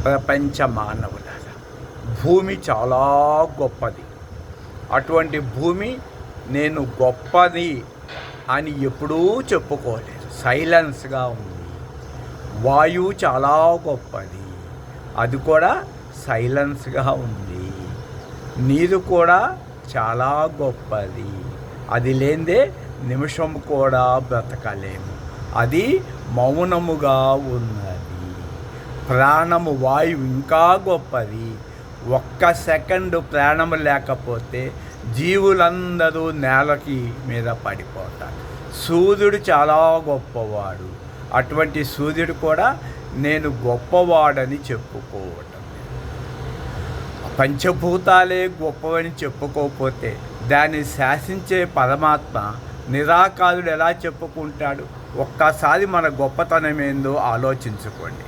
ప్రపంచ మానవులారా, భూమి చాలా గొప్పది. అటువంటి భూమి నేను గొప్పది అని ఎప్పుడూ చెప్పుకోలేదు. సైలెన్స్గా ఉంది. వాయువు చాలా గొప్పది, అది కూడా సైలెన్స్గా ఉంది. నీరు కూడా చాలా గొప్పది, అది లేనిదే నిమిషం కూడా బ్రతకలేము, అది మౌనముగా ఉన్నది. ప్రాణము వాయువు ఇంకా గొప్పది. ఒక్క సెకండు ప్రాణము లేకపోతే జీవులందరూ నేలకి మీద పడిపోతారు. సూర్యుడు చాలా గొప్పవాడు. అటువంటి సూర్యుడు కూడా నేను గొప్పవాడని చెప్పుకోవటం. పంచభూతాలే గొప్పవని చెప్పుకోకపోతే దాన్ని శాసించే పరమాత్మ నిరాకారుడు ఎలా చెప్పుకుంటాడు? ఒక్కసారి మన గొప్పతనం ఏందో ఆలోచించుకోండి.